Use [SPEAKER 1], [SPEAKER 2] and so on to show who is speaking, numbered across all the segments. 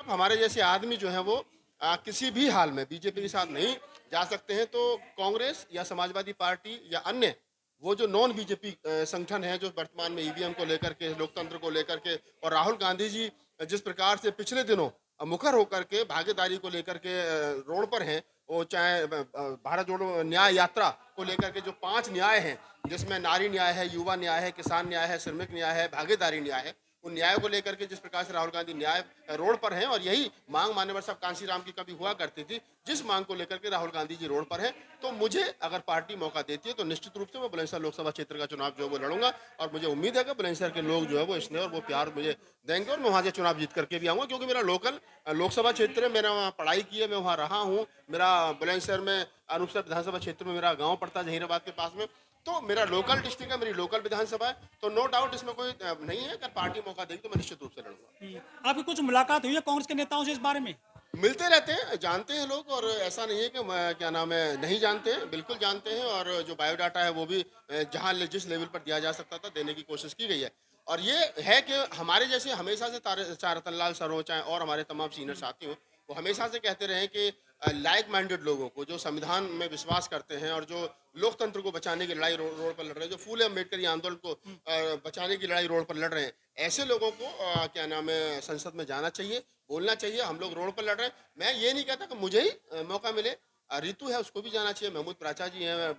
[SPEAKER 1] हमारे जैसे आदमी जो है वो किसी भी हाल में बीजेपी के साथ नहीं जा सकते हैं। तो कांग्रेस या समाजवादी पार्टी या अन्य वो जो नॉन बीजेपी संगठन है, जो वर्तमान में ईवीएम को लेकर के, लोकतंत्र को लेकर के, और राहुल गांधी जी जिस प्रकार से पिछले दिनों मुखर होकर के भागीदारी को लेकर के रोड पर हैं, वो चाहे भारत जोड़ो न्याय यात्रा को लेकर के जो 5 न्याय हैं, जिसमें नारी न्याय है, युवा न्याय है, किसान न्याय है, श्रमिक न्याय है, भागीदारी न्याय है, उन न्यायों को लेकर के जिस प्रकार से राहुल गांधी न्याय रोड पर हैं, और यही मांग मान्यवर साहब कांशीराम की कभी हुआ करती थी, जिस मांग को लेकर के राहुल गांधी जी रोड पर हैं, तो मुझे अगर पार्टी मौका देती है तो निश्चित रूप से मैं बुलंदशहर लोकसभा क्षेत्र का चुनाव जो है वो लड़ूंगा। और मुझे उम्मीद है कि बुलंदशहर के लोग जो है वो स्नेह और वो प्यार मुझे देंगे, और मैं वहाँ से चुनाव जीत करके भी आऊँगा, क्योंकि मेरा लोकल लोकसभा क्षेत्र है, मैंने वहाँ पढ़ाई की है, मैं वहाँ रहा हूँ। मेरा बुलंदशहर में अनूपसर विधानसभा क्षेत्र में मेरा गाँव पड़ता है जहीराबाद के पास में, तो मेरा लोकल डिस्ट्रिक्ट है, मेरी लोकल विधानसभा है, तो नो डाउट इसमें कोई नहीं है। अगर पार्टी मौका देगी तो मैं निश्चित रूप से लड़ूंगा।
[SPEAKER 2] आपकी कुछ मुलाकात हुई है कांग्रेस के नेताओं से इस बारे में?
[SPEAKER 1] मिलते रहते हैं, जानते हैं लोग, और ऐसा नहीं है कि क्या नाम है नहीं जानते हैं, बिल्कुल जानते हैं। और जो बायोडाटा है वो भी जहाँ जिस लेवल पर दिया जा सकता था देने की कोशिश की गई है। और ये है कि हमारे जैसे हमेशा से चार रतन लाल सर हो, चाहे और हमारे तमाम सीनियर साथी हो, वो हमेशा से कहते रहे कि लाइक माइंडेड लोगों को, जो संविधान में विश्वास करते हैं और जो लोकतंत्र को बचाने की लड़ाई रोड पर लड़ रहे हैं, जो फूले अम्बेडकर आंदोलन को बचाने की लड़ाई रोड पर लड़ रहे हैं, ऐसे लोगों को क्या नाम है संसद में जाना चाहिए, बोलना चाहिए। हम लोग रोड पर लड़ रहे हैं, मैं ये नहीं कहता कि मुझे ही मौका मिले, रितु है उसको भी जाना चाहिए, महमूद प्राचा जी हैं,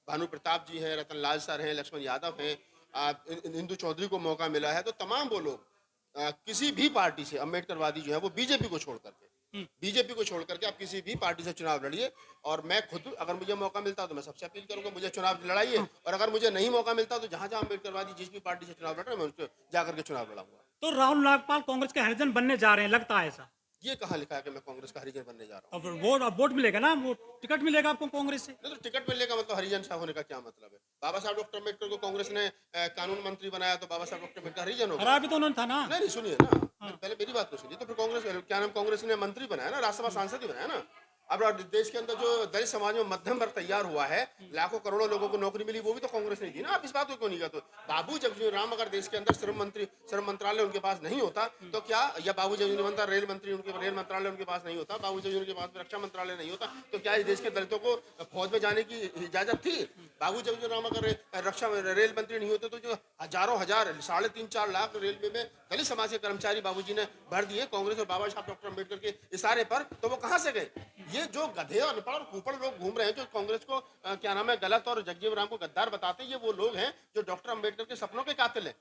[SPEAKER 1] भानु प्रताप जी हैं, रतन लाल सर हैं, लक्ष्मण यादव हैं, इंदु चौधरी को मौका मिला है, तो तमाम वो लोग किसी भी पार्टी से, अम्बेडकरवादी जो है वो बीजेपी को छोड़ करके, बीजेपी को छोड़ करके आप किसी भी पार्टी से चुनाव लड़िए। और मैं खुद अगर मुझे मौका मिलता तो मैं सबसे अपील करूंगा मुझे चुनाव लड़ाइए, और अगर मुझे नहीं मौका मिलता तो जहां जहां अम्बेडकरवादी जिस भी पार्टी से चुनाव लड़ रहे हैं मैं उसको जाकर के चुनाव लड़ाऊंगा।
[SPEAKER 2] तो राहुल नागपाल कांग्रेस के हरिजन बनने जा रहे हैं, लगता है ऐसा?
[SPEAKER 1] ये कहाँ लिखा है कि मैं कांग्रेस का हरिजन बनने जा रहा हूँ?
[SPEAKER 2] अब वोट मिलेगा ना, वो टिकट मिलेगा आपको कांग्रेस से?
[SPEAKER 1] नहीं तो टिकट मिलने का मतलब हरिजन शाह होने का क्या मतलब है? बाबा साहब डॉक्टर अम्बेडकर को कांग्रेस ने कानून मंत्री बनाया, तो बाबा साहब डॉक्टर अम्बेडकर हरिजन हो गए?
[SPEAKER 2] हरा भी तो उन्होंने था ना।
[SPEAKER 1] नहीं नहीं, सुनिए ना, पहले मेरी बात तो सुनिए। तो फिर कांग्रेस क्या नाम, कांग्रेस ने मंत्री बनाया ना, राज्यसभा सांसद ही बनाया ना। अब देश के अंदर जो दलित समाज में मध्यम वर्ग तैयार हुआ है, लाखों करोड़ों लोगों को नौकरी मिली, वो भी तो कांग्रेस ने दी ना। आप इस बात को क्यों नहीं कहते? बाबू जगजीवन राम अगर देश के अंदर श्रम मंत्रालय उनके पास नहीं होता तो क्या, या बाबू जगजीवन राम रेल मंत्री, उनके रेल मंत्रालय उनके पास नहीं होता, बाबू जगजीवन के पास रक्षा मंत्रालय नहीं होता, तो क्या इस देश के दलितों को फौज में जाने की इजाजत थी? बाबू जगजीवन राम अगर रक्षा रेल मंत्री नहीं होते तो जो हजारों हजार 3.5-4 लाख रेलवे में दलित समाज के कर्मचारी बाबूजी ने भर दिए कांग्रेस और बाबा साहब डॉक्टर अम्बेडकर के इशारे पर, तो वो कहां से गए? ये जो गधे और अनपढ़ और कुपड़ लोग घूम रहे हैं, जो कांग्रेस को क्या नाम है गलत और जगजीवन राम को गद्दार बताते हैं, ये वो लोग हैं जो डॉक्टर अम्बेडकर के सपनों के कातिल हैं।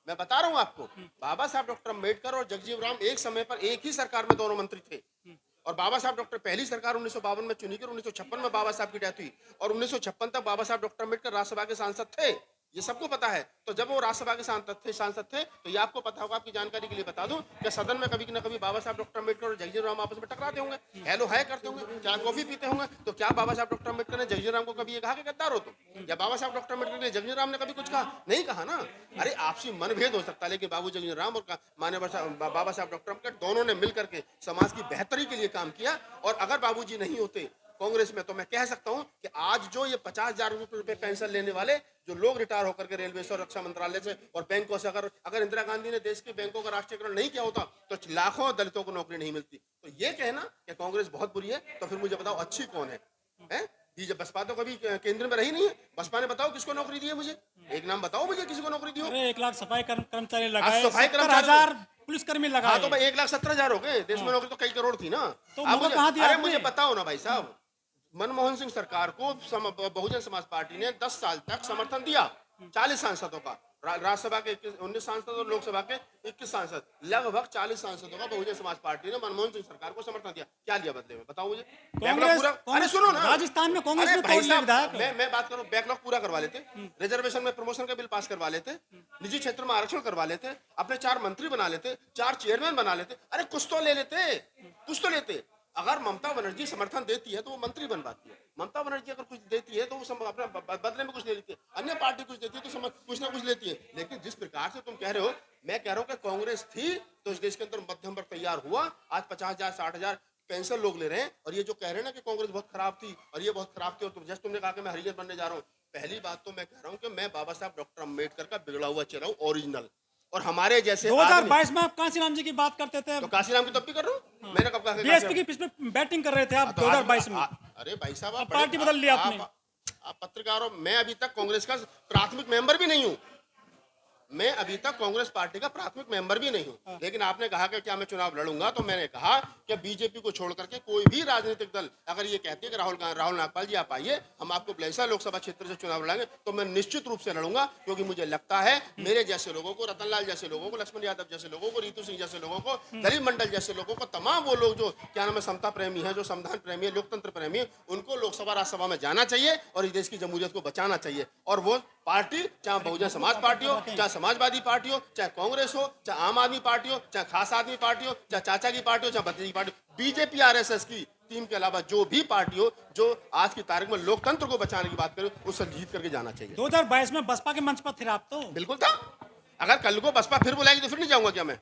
[SPEAKER 1] मैं बता रहा हूं आपको, बाबा साहब डॉक्टर अम्बेडकर और जगजीवन राम एक समय पर एक ही सरकार में दोनों मंत्री थे। और बाबा साहब डॉक्टर पहली सरकार 1952 में चुनी गई, 1956 में बाबा साहब की डेथ हुई, और 1956 तक बाबा साहब डॉक्टर अम्बेडकर राज्यसभा के सांसद थे, ये सबको पता है। तो जब वो राज्यसभा के सांसद थे तो ये आपको पता होगा, आपकी जानकारी के लिए बता दूं कि सदन में कभी न कभी बाबा साहब डॉक्टर अम्बेडकर और जगजीवन राम आपस में टकराते होंगे, हेलो हाय करते होंगे, चाय कॉफी पीते होंगे, तो क्या बाबा साहब डॉक्टर अम्बेडकर ने जगजीवन राम को कभी ये कहा कि गद्दार हो तुम? या बाबा साहब डॉक्टर अम्बेडकर ने जगजीवन राम ने कभी कुछ कहा? नहीं कहा ना। अरे आपसी मनभेद हो सकता है, लेकिन बाबू जगजीवन राम और मान्यवर बाबा साहब डॉक्टर अम्बेडकर दोनों ने मिलकर के समाज की बेहतरी के लिए काम किया। और अगर बाबूजी नहीं होते कांग्रेस में, तो मैं कह सकता हूं कि आज जो ये 50,000 रुपए पेंशन लेने वाले जो लोग रिटायर होकर के रेलवे से और रक्षा मंत्रालय से और बैंकों से, अगर इंदिरा गांधी ने देश के बैंकों का राष्ट्रीयकरण नहीं किया होता तो लाखों दलितों को नौकरी नहीं मिलती। तो ये कहना कि कांग्रेस बहुत बुरी है, तो फिर मुझे बताओ अच्छी कौन है? बसपा तो कभी केंद्र में रही नहीं है। बसपा ने बताओ किसको नौकरी दी है? मुझे एक नाम बताओ, मुझे किसी को नौकरी दी हो?
[SPEAKER 2] 1 लाख सफाई कर्मचारी लगाए,
[SPEAKER 1] सफाई
[SPEAKER 2] 70,000 पुलिसकर्मी लगाए।
[SPEAKER 1] हाँ तो भाई 1,70,000 हो गए, देश में नौकरी तो कई करोड़ थी ना।
[SPEAKER 2] तो
[SPEAKER 1] आप
[SPEAKER 2] मौका कहाँ दिया
[SPEAKER 1] अरे
[SPEAKER 2] आपने?
[SPEAKER 1] मुझे बताओ ना भाई साहब, मनमोहन सिंह सरकार को बहुजन समाज पार्टी ने 10 साल तक समर्थन दिया, 40 सांसदों का, राज्यसभा के 19 सांसद और लोकसभा के 21 सांसद, लगभग 40 सांसदों का बहुजन समाज पार्टी ने मनमोहन सिंह सरकार को समर्थन दिया। क्या लिया बदले में, बताओ मुझे? बैकलॉग पूरा, अरे सुनो ना,
[SPEAKER 2] राजस्थान में कांग्रेस
[SPEAKER 1] अरे
[SPEAKER 2] ने
[SPEAKER 1] भाई
[SPEAKER 2] तोड़ लिया
[SPEAKER 1] साहब,
[SPEAKER 2] विधायक।
[SPEAKER 1] मैं बात करूं, बैकलॉग पूरा करवा लेते, रिजर्वेशन में प्रमोशन का बिल पास करवा लेते, निजी क्षेत्र में आरक्षण करवा लेते, अपने 4 मंत्री बना लेते, 4 चेयरमैन बना लेते, अरे कुछ तो ले लेते, कुछ तो लेते। अगर ममता बनर्जी समर्थन देती है तो वो मंत्री बन पाती है। ममता बनर्जी अगर कुछ देती है तो वो अपने बदले में कुछ ले लेती है। अन्य पार्टी कुछ देती है तो कुछ ना कुछ लेती है। लेकिन जिस प्रकार से तुम कह रहे हो, मैं कह रहा हूं कि कांग्रेस थी तो इस देश के अंदर मध्यम वर्ग तैयार हुआ। आज 50,000 60,000 पेंशन लोग ले रहे हैं, और ये जो कह रहे हैं ना कि कांग्रेस बहुत खराब थी और ये बहुत खराब थी, और जैसे तुमने कहा कि मैं हरिजन बनने जा रहा हूँ, पहली बात तो मैं कह रहा हूँ कि मैं बाबा साहब डॉक्टर अम्बेडकर का बिगड़ा हुआ चेहरा हूँ, ओरिजिनल। और हमारे जैसे
[SPEAKER 2] 2022 में आप कांसीराम जी की बात करते थे,
[SPEAKER 1] तो काशीराम की तब भी कर रहा हूँ, मैंने कब कहा कि
[SPEAKER 2] बीएसपी की पिछ में बैटिंग कर रहे थे आप
[SPEAKER 1] तो आज-
[SPEAKER 2] 2022 में।
[SPEAKER 1] अरे भाई साहब, आप
[SPEAKER 2] अब पार्टी बदल ली आपने।
[SPEAKER 1] आप पत्रकार हो, मैं अभी तक कांग्रेस का प्राथमिक मेंबर भी नहीं हूँ, मैं अभी तक कांग्रेस पार्टी का प्राथमिक मेंबर भी नहीं हूं। लेकिन आपने कहा कि क्या मैं चुनाव लड़ूंगा, तो मैंने कहा कि बीजेपी को छोड़ करके कोई भी राजनीतिक दल अगर ये कहती है कि राहुल नागपाल जी आप आइए, हम आपको बिलैसा लोकसभा क्षेत्र से चुनाव लड़ाएंगे, तो मैं निश्चित रूप से लड़ूंगा। क्योंकि मुझे लगता है मेरे जैसे लोगों को, रतनलाल जैसे लोगों को, लक्ष्मण यादव जैसे लोगों को, रीतू सिंह जैसे लोगों को, दलीप मंडल जैसे लोगों को, तमाम वो लोग जो क्या नाम है समता प्रेमी है, जो संविधान प्रेमी है, लोकतंत्र प्रेमी है, उनको लोकसभा राज्यसभा में जाना चाहिए और इस देश की जमहूरियत को बचाना चाहिए। और वो पार्टी चाहे बहुजन समाज पार्टी हो, चाहे समाजवादी पार्टी हो, चाहे कांग्रेस हो, चाहे आम आदमी पार्टी हो, चाहे खास आदमी पार्टी हो, चाहे चाचा की पार्टी हो, चाहे भतीजी की पार्टी हो, बीजेपी आरएसएस की टीम के अलावा जो भी पार्टी हो जो आज की तारीख में लोकतंत्र को बचाने की बात करे, उससे जीत करके जाना चाहिए।
[SPEAKER 2] 2022 में बसपा के मंच पर थे आप तो।
[SPEAKER 1] बिल्कुल था। अगर कल को बसपा फिर बुलाएगी तो फिर नहीं जाऊंगा क्या मैं?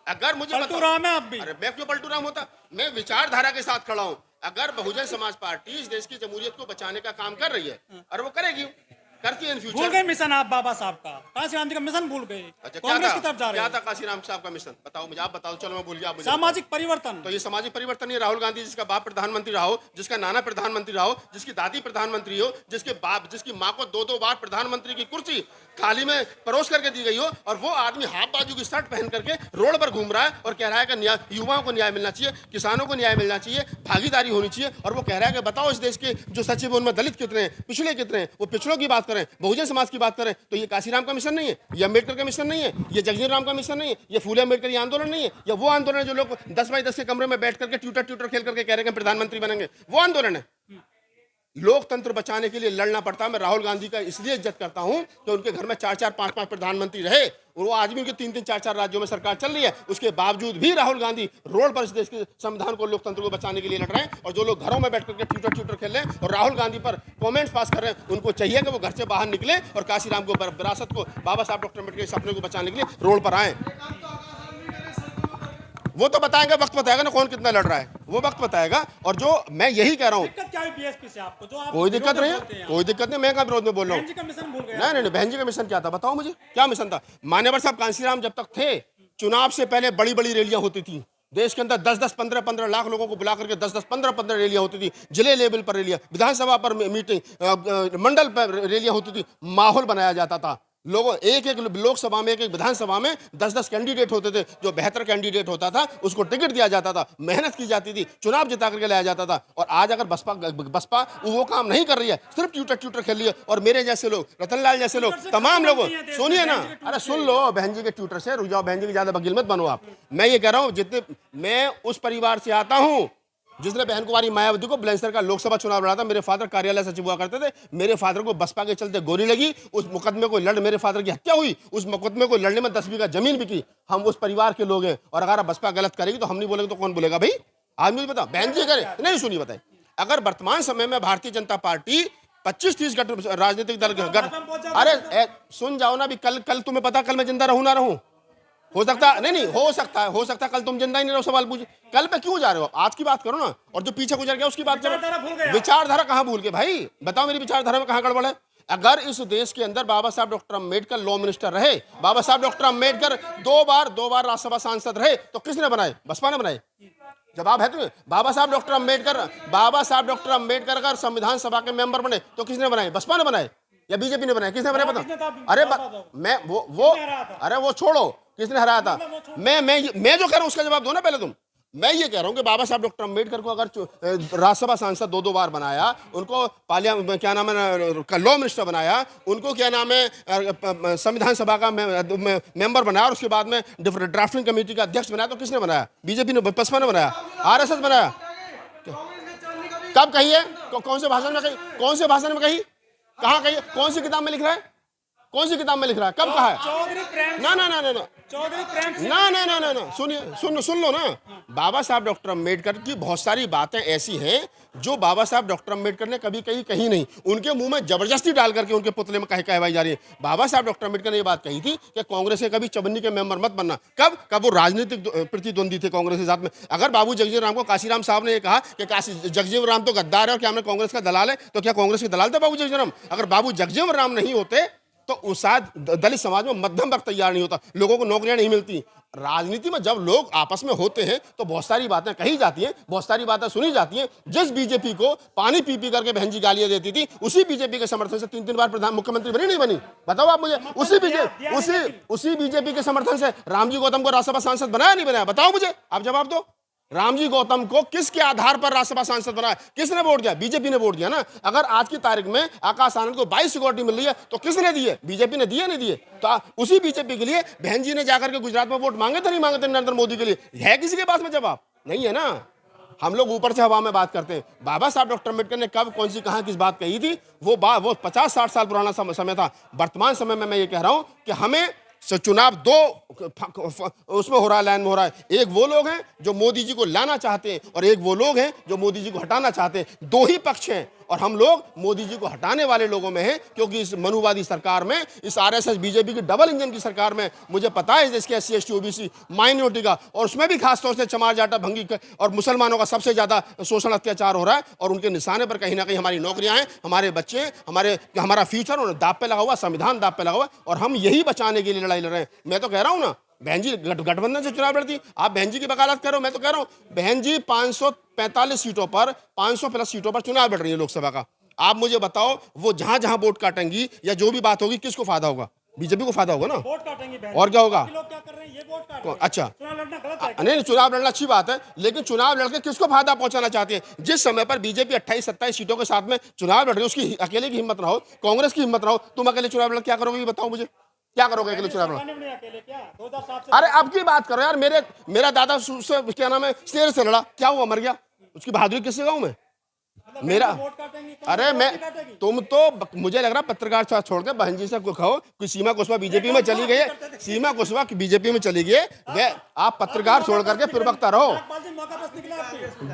[SPEAKER 1] अगर मुझे
[SPEAKER 2] पलटू राम है आप भी।
[SPEAKER 1] अरे मैं क्यों पलटू राम होता? मैं विचारधारा के साथ खड़ा हूं। अगर बहुजन समाज पार्टी इस देश की जमहूरियत को बचाने का काम कर रही है और वो करेगी, करती है इन
[SPEAKER 2] भूल
[SPEAKER 1] फ्यूचर।
[SPEAKER 2] गए मिशन आप बाबा साहब का, कांसीराम जी का मिशन भूल गए,
[SPEAKER 1] अच्छा,
[SPEAKER 2] कांग्रेस की तरफ जा रहे
[SPEAKER 1] क्या
[SPEAKER 2] हैं।
[SPEAKER 1] था काशीराम साहब का मिशन? बताओ मुझे, आप बताओ। चलो मैं भूल गया, आप मुझे
[SPEAKER 2] सामाजिक
[SPEAKER 1] बताओ।
[SPEAKER 2] परिवर्तन।
[SPEAKER 1] तो ये सामाजिक परिवर्तन ही राहुल गांधी, जिसका बाप प्रधानमंत्री रहा हो, जिसका नाना प्रधानमंत्री रहा हो, जिसकी दादी प्रधानमंत्री हो, जिसकी माँ को 2-2 बार प्रधानमंत्री की कुर्सी थाली में परोस करके दी गई हो, और वो आदमी हाफ बाजू की शर्ट पहन करके रोड पर घूम रहा है और कह रहा है कि युवाओं को न्याय मिलना चाहिए, किसानों को न्याय मिलना चाहिए, भागीदारी होनी चाहिए। और वो कह रहा है कि बताओ इस देश के जो सचिव हैं उनमें दलित कितने हैं, पिछड़े कितने हैं, वो पिछड़ों की बात करें, बहुजन समाज की बात करें। तो ये काशीराम का मिशन नहीं है, ये अम्बेडकर का मिशन नहीं है, ये जगजीवन राम का मिशन नहीं है, ये फूले अम्बेडकर ये आंदोलन नहीं है, या वो आंदोलन है जो लोग 10 बाई 10 के कमरे में बैठ करके ट्यूटर खेल करके कह रहे हैं कि प्रधानमंत्री बनेंगे, वो आंदोलन है। लोकतंत्र बचाने के लिए लड़ना पड़ता है। मैं राहुल गांधी का इसलिए इज्जत करता हूं कि उनके घर में 4-4, 5-5 प्रधानमंत्री रहे, और वो आज भी उनके 3-3, 4-4 राज्यों में सरकार चल रही है। उसके बावजूद भी राहुल गांधी रोड पर इस देश के संविधान को, लोकतंत्र को बचाने के लिए लड़ रहे हैं। और जो लोग घरों में बैठ करके ट्यूटर खेल रहे हैं और राहुल गांधी पर कमेंट्स पास कर रहे हैं, उनको चाहिए कि वो घर से बाहर निकले और काशीराम को, विरासत को, बाबा साहब डॉक्टर अम्बेडकर के सपने को बचाने के लिए रोड पर आए। वो तो बताएंगे, वक्त बताएगा ना कौन कितना लड़ रहा है, वो वक्त बताएगा। और जो मैं यही कह रहा हूँ,
[SPEAKER 2] दिक्कत क्या है बीएसपी से आपको? जो आप
[SPEAKER 1] कोई दिक्कत नहीं
[SPEAKER 2] बोलते
[SPEAKER 1] है,
[SPEAKER 2] हैं।
[SPEAKER 1] कोई दिक्कत नहीं। मैं कहाँ विरोध में बोल रहा हूँ?
[SPEAKER 2] बहन जी का मिशन भूल गए।
[SPEAKER 1] नहीं, बहन जी का मिशन क्या था बताओ मुझे, क्या मिशन था? मान्यवर साहब कांसीराम जब तक थे, चुनाव से पहले बड़ी बड़ी रैलियां होती थी देश के अंदर। 10-10, 15-15 लाख लोगों को बुला करके 10-10, 15-15 रैलियां होती थी। जिले लेवल पर रैलियां, विधानसभा पर मीटिंग, मंडल पर रैलियां होती थी। माहौल बनाया जाता था। लोगों एक लोकसभा में, एक विधानसभा में 10-10 कैंडिडेट होते थे। जो बेहतर कैंडिडेट होता था उसको टिकट दिया जाता था, मेहनत की जाती थी, चुनाव जिता करके लाया जाता था। और आज अगर बसपा वो काम नहीं कर रही है, सिर्फ ट्यूटर खेल रही है, और मेरे जैसे लोग, रतनलाल जैसे लोग, तमाम लोगों, सुनिए ना, अरे सुन लो, बहन जी के ट्यूटर से रुक जाओ, बहन जी की ज्यादा वकील मत बनो आप। मैं ये कह रहा हूं, जितने मैं उस परिवार से आता हूं जिसने बहन कुमारी मायावती को बुलंदशहर का लोकसभा चुनाव लड़ा था। मेरे फादर कार्यालय सचिव हुआ करते थे। मेरे फादर को बसपा के चलते गोली लगी, उस मुकदमे को लड़, मेरे फादर की हत्या हुई, उस मुकदमे को लड़ने में 10 बीघा जमीन बिकी। हम उस परिवार के लोग हैं, और अगर बसपा गलत करेगी तो हम नहीं बोलेंगे तो कौन बोलेगा भाई? आज मुझे बताओ, बहन जी करे नहीं, सुनिए बताए, अगर वर्तमान समय में भारतीय जनता पार्टी 25-30 राजनीतिक दल अरे सुन जाओ ना, अभी कल तुम्हें पता कल मैं जिंदा रहूं ना रहूं? हो सकता नहीं, हो सकता कल तुम जिंदा ही नहीं रहो। सवाल पूछे कल पे क्यों जा रहे हो? आज की बात करो ना, और जो पीछे गुजर गया उसकी बात करो। विचारधारा कहां भूल गए भाई? बताओ मेरी विचारधारा में कहां गड़बड़ है? अगर इस देश के अंदर बाबा साहब डॉक्टर अम्बेडकर लॉ मिनिस्टर रहे, बाबा साहब डॉक्टर अम्बेडकर दो बार राज्यसभा सांसद रहे, तो किसने बनाए? बसपा ने बनाए। जवाब है तुम्हें। बाबा साहब डॉक्टर अम्बेडकर अगर संविधान सभा के मेंबर बने तो किसने बनाए? बसपा ने बनाए या बीजेपी ने बनाए? किसने बनाए बताओ? अरे मैं वो अरे वो छोड़ो, किसने हराया था? मैं जो कह रहा हूं उसका जवाब दो ना पहले तुम। मैं ये कह रहा हूं कि बाबा साहब डॉक्टर अम्बेडकर को अगर राज्यसभा सांसद 2-2 बार बनाया, उनको क्या नाम है लॉ मिनिस्टर बनाया, उनको क्या नाम है संविधान सभा का मेंबर बनाया, और उसके बाद में ड्राफ्टिंग कमेटी का अध्यक्ष बनाया, तो किसने बनाया? बीजेपी ने, बसपा ने बनाया, आरएसएस बनाया। कब कही है? कौन से भाषण में कही? कौन से भाषण में कही? कहाँ कही? कौन सी किताब में लिख रहा है? कौन सी किताब में लिख रहा है? कब कहा है? ना सुनिए, सुन लो ना। बाबा साहब डॉक्टर अम्बेडकर की बहुत सारी बातें ऐसी हैं जो बाबा साहब डॉक्टर अम्बेडकर ने कभी कही नहीं। उनके मुंह में जबरदस्ती डाल करके उनके पुतले में कहवाई जा रही है। बाबा साहब डॉक्टर अम्बेडकर ने ये बात कही थी कि कांग्रेस के कभी चवन्नी के मेंबर मत बनना। कब वो राजनीतिक प्रतिद्वंदी थे कांग्रेस के साथ में। अगर बाबू जगजीवन राम को काशीराम साहब ने ये कहा कि जगजीवन राम तो गद्दार है और क्या हमने कांग्रेस का दलाल है, तो क्या कांग्रेस के दलाल थे बाबू जगजीवन राम? अगर बाबू जगजीवन राम नहीं होते तो शायद दलित समाज में मध्यम वर्ग तैयार नहीं होता, लोगों को नौकरियां नहीं मिलती। राजनीति में जब लोग आपस में होते हैं तो बहुत सारी बातें कही जाती हैं, बहुत सारी बातें सुनी जाती हैं। जिस बीजेपी को पानी पी पी करके बहन जी गालियां देती थी, उसी बीजेपी के समर्थन से 3 बार प्रधान मुख्यमंत्री बनी नहीं बनी? बताओ आप मुझे। उसी बीजेपी के समर्थन से रामजी गौतम को राज्यसभा सांसद बनाया नहीं बनाया? बताओ मुझे, आप जवाब दो। रामजी गौतम को किसके आधार पर राज्यसभा सांसद बनाया? किसने वोट दिया? बीजेपी ने वोट दिया ना। अगर आज की तारीख में आकाश आनंद को 22 सिक्योरिटी मिल रही है तो किसने दी है? बीजेपी ने दिए नहीं दिए? तो उसी बीजेपी के लिए बहन जी ने जाकर के गुजरात में वोट मांगे थे नहीं मांगे थे नरेंद्र मोदी के लिए? है किसी के पास में जवाब? नहीं है ना। हम लोग ऊपर से हवा में बात करते हैं। बाबा साहब डॉक्टर अम्बेडकर ने कब कौन सी कहां किस बात कही थी, वो 50-60 साल पुराना समय था। वर्तमान समय में मैं ये कह रहा हूं कि हमें चुनाव दो उसमें हो रहा है, लाइन में हो रहा है। एक वो लोग हैं जो मोदी जी को लाना चाहते हैं और एक वो लोग हैं जो मोदी जी को हटाना चाहते हैं। दो ही पक्ष हैं और हम लोग मोदी जी को हटाने वाले लोगों में हैं, क्योंकि इस मनुवादी सरकार में, इस आरएसएस बीजेपी की डबल इंजन की सरकार में मुझे पता है इसके SC ST OBC माइनॉरिटी का, और उसमें भी खासतौर से चमार जाटा भंगी और मुसलमानों का सबसे ज्यादा शोषण अत्याचार हो रहा है। और उनके निशाने पर कहीं ना कहीं हमारी नौकरियां हैं, हमारे बच्चे हैं, हमारा फ्यूचर उन्हें दांव पे लगा हुआ, संविधान दांव पे लगा हुआ, और हम यही बचाने के लिए लड़ाई लड़ रहे हैं। मैं तो कह रहा हूं ना, बहन जी गठबंधन से चुनाव लड़ती, आप बहन जी की वकालत करो। मैं तो कह रहा हूं बहन जी 545 सीटों पर, 500 प्लस सीटों पर चुनाव लड़ रही है लोकसभा का। आप मुझे बताओ, वो जहां जहां वोट काटेंगी या जो भी बात होगी, किसको फायदा होगा? बीजेपी को फायदा होगा ना।
[SPEAKER 2] वोट काटेंगे बहन।
[SPEAKER 1] और क्या होगा?
[SPEAKER 2] लोग क्या कर रहे हैं? ये वोट काट रहे हैं।
[SPEAKER 1] अच्छा,
[SPEAKER 2] चुनाव लड़ना गलत है?
[SPEAKER 1] नहीं, चुनाव लड़ना अच्छी बात है, लेकिन चुनाव लड़के किसको फायदा पहुंचाना चाहते हैं? जिस समय पर बीजेपी 28-27 सीटों के साथ में चुनाव लड़ रही है, उसकी अकेले की हिम्मत ना हो, कांग्रेस की हिम्मत ना हो, तुम अकेले चुनाव लड़ क्या करोगे? बताओ मुझे, क्या करोगे अकेले चुनाव लड़?
[SPEAKER 2] अकेले क्या 2007 से?
[SPEAKER 1] अरे अब की बात करो यार। मेरा दादा क्या नाम है, शेर से लड़ा, क्या हुआ? मर गया। उसकी बहादुरी किससे गाऊं मैं? मेरा
[SPEAKER 2] वोट काटेंगे?
[SPEAKER 1] अरे तुम तो मुझे लग रहा पत्रकार छोड़ के बहन जी से कहो कि सीमा कुशवाहा बीजेपी में चली गई है, सीमा कुशवाहा बीजेपी में चली गई है, वे आप पत्रकार छोड़ करके प्रवक्ता रहो।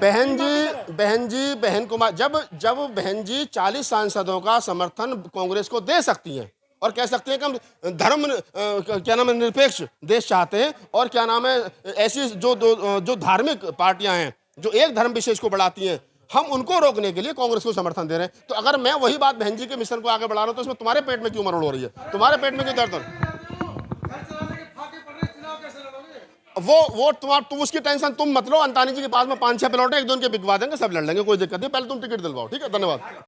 [SPEAKER 1] बहन कुमार, जब बहन जी 40 सांसदों का समर्थन कांग्रेस को दे सकती हैं और कह सकते हैं कि हम धर्म क्या नाम है निरपेक्ष देश चाहते हैं, और क्या नाम है ऐसी जो धार्मिक पार्टियां हैं जो एक धर्म विशेष को बढ़ाती हैं, हम उनको रोकने के लिए कांग्रेस को समर्थन दे रहे हैं। तो अगर मैं वही बात बहन जी के मिशन को आगे बढ़ा रहा हूं तो इसमें तुम्हारे पेट में क्यों मरोड़ हो रही है? तुम्हारे पेट में क्यों दर्द हो रही है? तुम उसकी टेंशन तुम मत लो। अंतानी जी के पास में 5-6 प्लॉट है, एक दो उनके बिकवा देंगे, सब लड़ लेंगे, कोई दिक्कत नहीं। पहले तुम टिकट दिलवाओ, ठीक है? धन्यवाद।